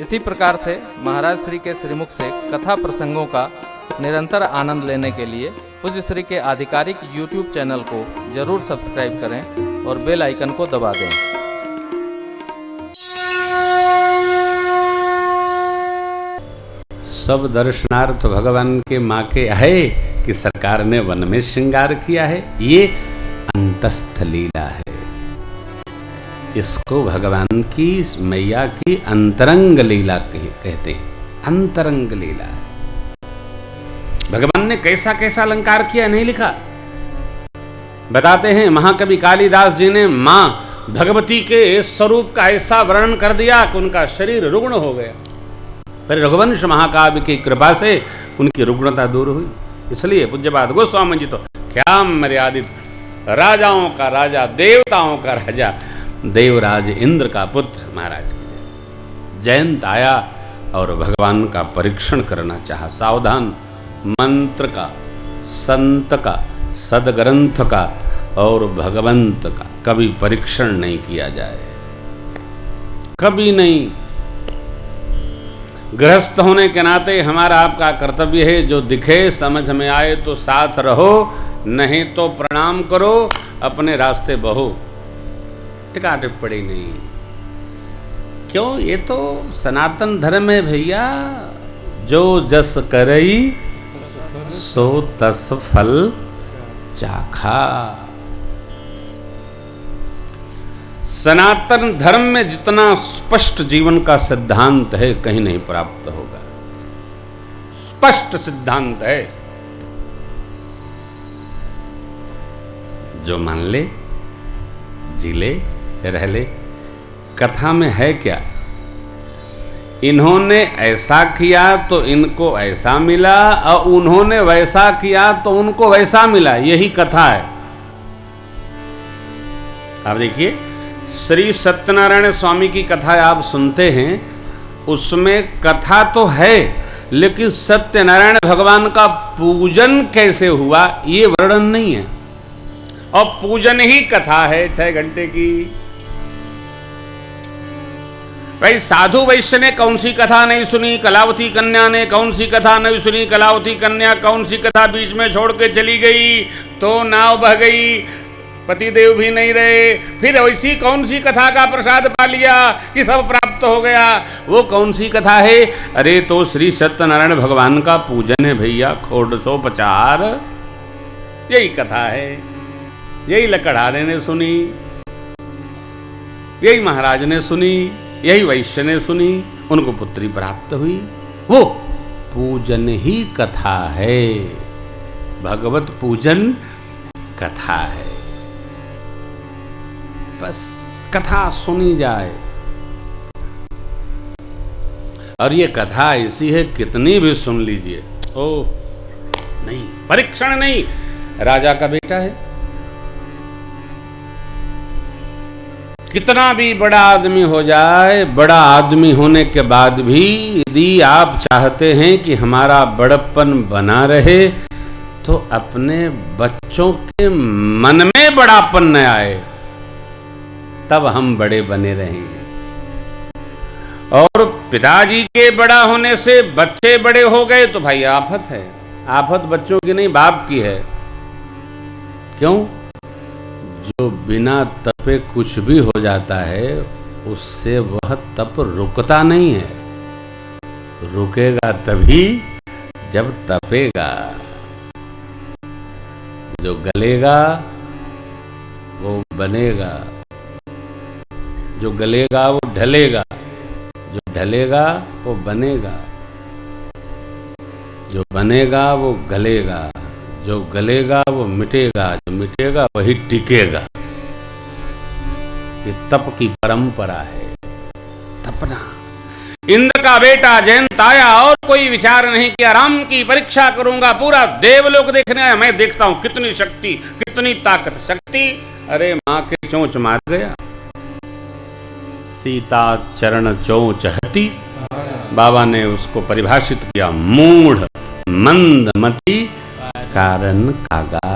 इसी प्रकार से महाराज श्री के श्रीमुख से कथा प्रसंगों का निरंतर आनंद लेने के लिए पूज्य श्री के आधिकारिक YouTube चैनल को जरूर सब्सक्राइब करें और बेल आइकन को दबा दें। सब दर्शनार्थ भगवान के माँ के है कि सरकार ने वन में श्रृंगार किया है, ये अंतस्थ लीला है। इसको भगवान की मैया की अंतरंग लीला कहते हैं। अंतरंग लीला भगवान ने कैसा कैसा अलंकार किया नहीं लिखा। बताते हैं महाकवि कालिदास जी ने मां भगवती के स्वरूप का ऐसा वर्णन कर दिया कि उनका शरीर रुग्ण हो गया। पर रघुवंश महाकाव्य की कृपा से उनकी रुग्णता दूर हुई। इसलिए पूज्यपाद गोस्वामी जी तो क्या मर्यादित राजाओं का राजा, देवताओं का राजा, देवराज इंद्र का पुत्र महाराज की जयंत आया और भगवान का परीक्षण करना चाहा। सावधान, मंत्र का, संत का, सदग्रंथ का और भगवंत का कभी परीक्षण नहीं किया जाए, कभी नहीं। गृहस्थ होने के नाते हमारा आपका कर्तव्य है, जो दिखे समझ में आए तो साथ रहो, नहीं तो प्रणाम करो, अपने रास्ते बहो। टिका टिप्पणी नहीं। क्यों? ये तो सनातन धर्म है भैया। जो जस करई सो तस फल चाखा। सनातन धर्म में जितना स्पष्ट जीवन का सिद्धांत है कहीं नहीं प्राप्त होगा। स्पष्ट सिद्धांत है, जो मान ले, जी ले, रह ले। कथा में है क्या? इन्होंने ऐसा किया तो इनको ऐसा मिला और उन्होंने वैसा किया तो उनको वैसा मिला। यही कथा है। आप देखिए, श्री सत्यनारायण स्वामी की कथा आप सुनते हैं, उसमें कथा तो है लेकिन सत्यनारायण भगवान का पूजन कैसे हुआ ये वर्णन नहीं है। और पूजन ही कथा है 6 घंटे की। भाई साधु वैश्य ने कौन सी कथा नहीं सुनी, कलावती कन्या ने कौन सी कथा नहीं सुनी, कलावती कन्या कौन सी कथा बीच में छोड़ के चली गई तो नाव बह गई, पतिदेव भी नहीं रहे, फिर वैसी कौन सी कथा का प्रसाद पा लिया कि सब प्राप्त हो गया, वो कौन सी कथा है? अरे तो श्री सत्यनारायण भगवान का पूजन है भैया, खोडसोपचार, यही कथा है। यही लकड़हारे ने सुनी, यही महाराज ने सुनी, यही वैश्य ने सुनी, उनको पुत्री प्राप्त हुई। वो पूजन ही कथा है, भगवत पूजन कथा है। बस कथा सुनी जाए। और ये कथा ऐसी है कितनी भी सुन लीजिए, ओह नहीं, परीक्षण नहीं। राजा का बेटा है, कितना भी बड़ा आदमी हो जाए, बड़ा आदमी होने के बाद भी यदि आप चाहते हैं कि हमारा बड़प्पन बना रहे तो अपने बच्चों के मन में बड़ापन न आए, तब हम बड़े बने रहेंगे। और पिताजी के बड़ा होने से बच्चे बड़े हो गए तो भाई आफत है। आफत बच्चों की नहीं, बाप की है। क्यों? जो बिना तपे कुछ भी हो जाता है उससे वह तप रुकता नहीं है, रुकेगा तभी जब तपेगा। जो गलेगा वो बनेगा, जो गलेगा वो ढलेगा, जो ढलेगा वो बनेगा, जो बनेगा वो गलेगा, जो गलेगा वो मिटेगा, जो मिटेगा वही टिकेगा। ये तप की परंपरा है, तपना। इंद्र का बेटा जयंत आया और कोई विचार नहीं किया, राम की परीक्षा करूंगा, पूरा देवलोक देखने आया। मैं देखता हूं कितनी शक्ति, कितनी ताकत। शक्ति, अरे मां के चोंच मार गया। सीता चरण चोंच हती, बाबा ने उसको परिभाषित किया, मूढ़ मंदमती कारण कागा।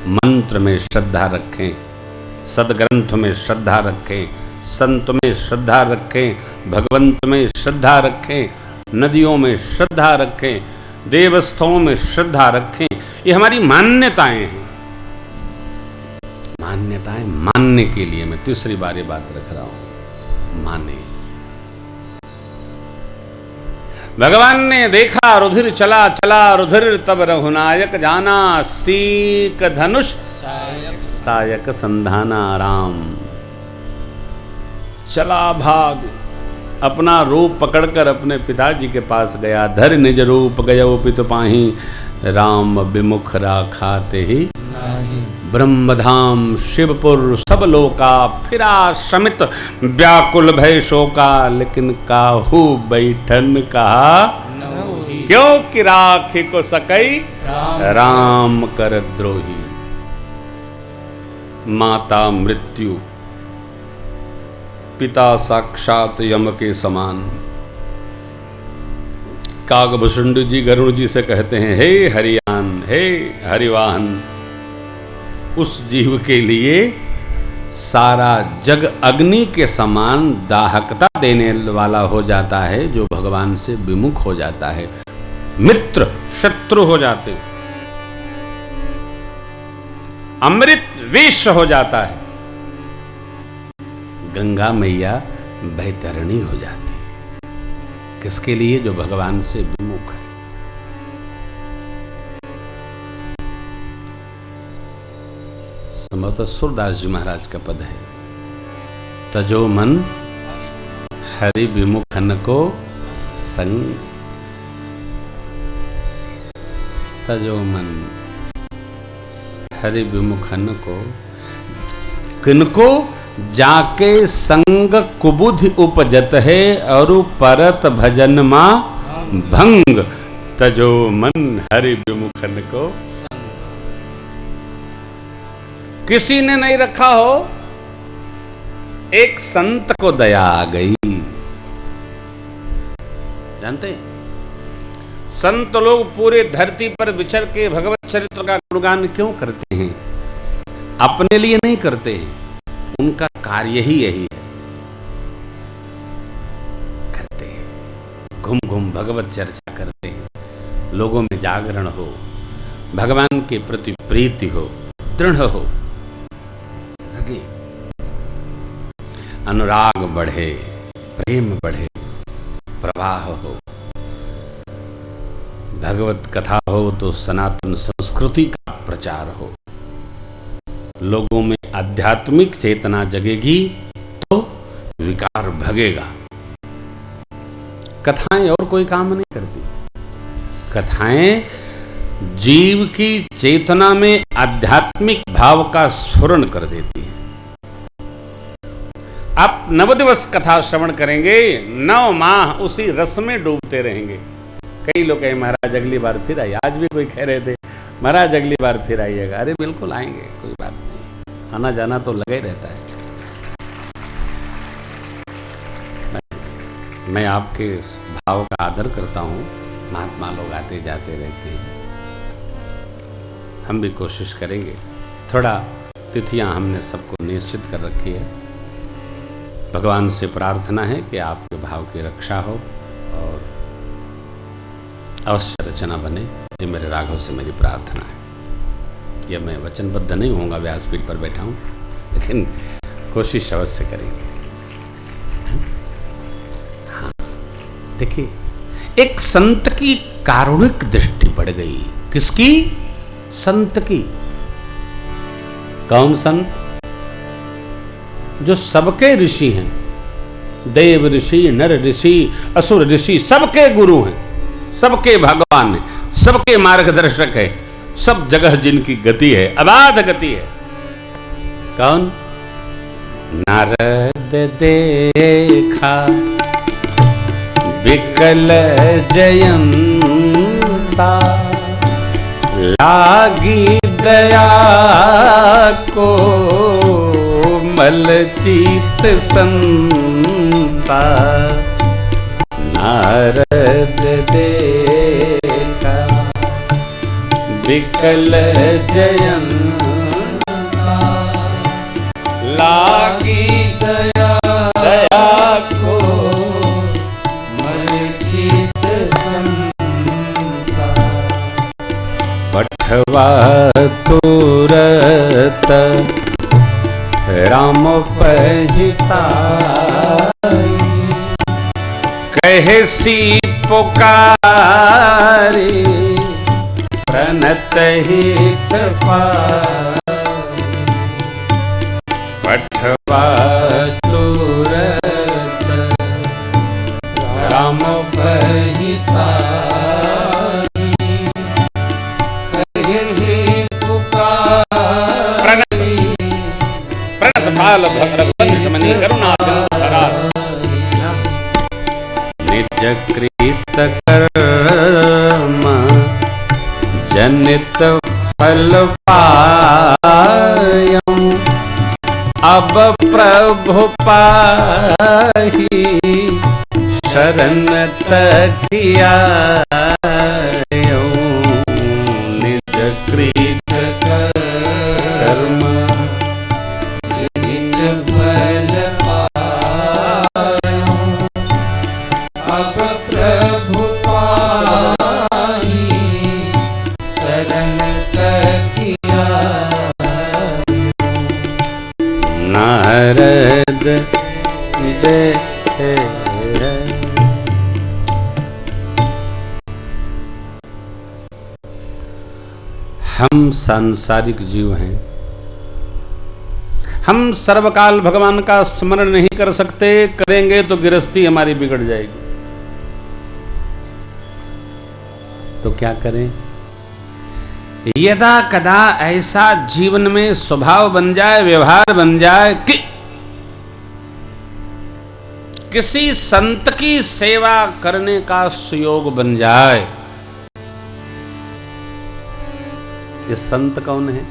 मंत्र में श्रद्धा रखें, सदग्रंथ में श्रद्धा रखें, संत में श्रद्धा रखें, भगवंत में श्रद्धा रखें, नदियों में श्रद्धा रखें, देवस्थलों में श्रद्धा रखें। ये हमारी मान्यताएं हैं। मान्यताएं मानने के लिए मैं तीसरी बार ये बात रख रहा हूं, माने। भगवान ने देखा रुधिर चला चला रुधिर, तब रघुनायक जाना, सीक धनुष सायक संधाना राम। चला भाग, अपना रूप पकड़कर अपने पिताजी के पास गया। धर निज रूप गयो पितु पाहि, राम विमुख राखाते ही ब्रह्मधाम शिवपुर सब लोका, फिरा श्रमित व्याकुल भय शोका, लेकिन काहू बैठन कहा क्यों कि राखी को सकई राम कर द्रोही। माता मृत्यु, पिता साक्षात यम के समान। कागभूषुंड जी गरुड़ जी से कहते हैं, हे हरियान, हे हरिवाहन। उस जीव के लिए सारा जग अग्नि के समान दाहकता देने वाला हो जाता है, जो भगवान से विमुख हो जाता है। मित्र शत्रु हो जाते, अमृत विष हो जाता है। गंगा मैया बैतरणी हो जाती है। किसके लिए? जो भगवान से विमुख है। संभवतः सूरदास जी महाराज का पद है, तजो मन हरि विमुखन को संग। तजो मन हरि विमुखन को, किनको? जाके संग कुबुधि उपजत है, और परत भजन मा भंग। तजो मन हरि विमुखन को। किसी ने नहीं रखा हो, एक संत को दया आ गई। जानते हैं, संत लोग पूरे धरती पर विचर के भगवत चरित्र का गुणगान क्यों करते हैं? अपने लिए नहीं करते हैं, उनका कार्य ही यही है। करते हैं, घूम घूम भगवत चर्चा करते हैं, लोगों में जागरण हो, भगवान के प्रति प्रीति हो, दृढ़ हो, अनुराग बढ़े, प्रेम बढ़े, प्रवाह हो। भगवत कथा हो तो सनातन संस्कृति का प्रचार हो, लोगों में आध्यात्मिक चेतना जगेगी तो विकार भगेगा। कथाएं और कोई काम नहीं करती। कथाएं जीव की चेतना में आध्यात्मिक भाव का स्फुरण कर देती है। आप 9 दिवस कथा श्रवण करेंगे, 9 माह उसी रस में डूबते रहेंगे। कई लोग कहे महाराज अगली बार फिर आइए। आज भी कोई कह रहे थे महाराज अगली बार फिर आइएगा। अरे बिल्कुल आएंगे, कोई बात नहीं, आना जाना तो लगा ही रहता है। मैं आपके भाव का आदर करता हूँ। महात्मा लोग आते जाते रहते हैं, हम भी कोशिश करेंगे। थोड़ा तिथियां हमने सबको निश्चित कर रखी है। भगवान से प्रार्थना है कि आपके भाव की रक्षा हो और अवश्य रचना बने। ये मेरे राघव से मेरी प्रार्थना है। यह मैं वचनबद्ध नहीं होऊंगा, व्यासपीठ पर बैठा हूँ, लेकिन कोशिश अवश्य करेंगे। हाँ, देखिए, एक संत की कारुणिक दृष्टि बढ़ गई। किसकी? संत की। कौन संत? जो सबके ऋषि हैं, देव ऋषि, नर ऋषि, असुर ऋषि, सबके गुरु हैं, सबके भगवान हैं, सबके मार्गदर्शक है, सब जगह जिनकी गति है, अबाध गति है। कौन? नारद देखा विकल जयंता, लागी दया को मलचित संता। नारद देखा विकल जयंता, लागी दया पठवा तुरत राम पहिताई, कहे सी पुकारी प्रणत हित पाई, पठवा तुरत राम पहिताई, कहे सी पुकारी प्रणत पाल रघुवंश मणि करुणा सिंधु धरा, निज कृत कर्म जनित फल पायम, अब प्रभु पाहि शरण तकियायो, निज कृत कर्म जनित फल पायम, अब प्रभु पाहि शरण तकियायो, नारद हम सांसारिक जीव हैं, हम सर्वकाल भगवान का स्मरण नहीं कर सकते, करेंगे तो गृहस्थी हमारी बिगड़ जाएगी। तो क्या करें? यदा कदा ऐसा जीवन में स्वभाव बन जाए, व्यवहार बन जाए कि किसी संत की सेवा करने का सुयोग बन जाए। ये संत कौन है?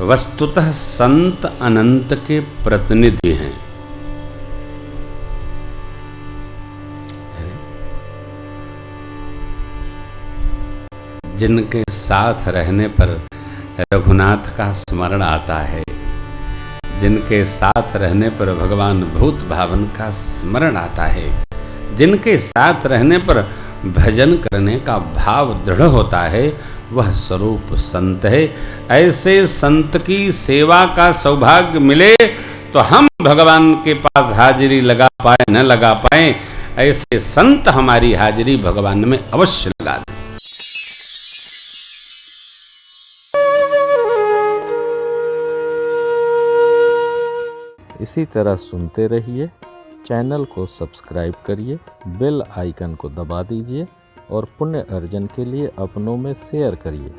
वस्तुतः संत अनंत के प्रतिनिधि हैं। जिनके साथ रहने पर रघुनाथ का स्मरण आता है, जिनके साथ रहने पर भगवान भूत भावन का स्मरण आता है, जिनके साथ रहने पर भजन करने का भाव दृढ़ होता है, वह स्वरूप संत है। ऐसे संत की सेवा का सौभाग्य मिले तो हम भगवान के पास हाजिरी लगा पाए न लगा पाए, ऐसे संत हमारी हाजिरी भगवान में अवश्य लगा दें। इसी तरह सुनते रहिए, चैनल को सब्सक्राइब करिए, बेल आइकन को दबा दीजिए और पुण्य अर्जन के लिए अपनों में शेयर करिए।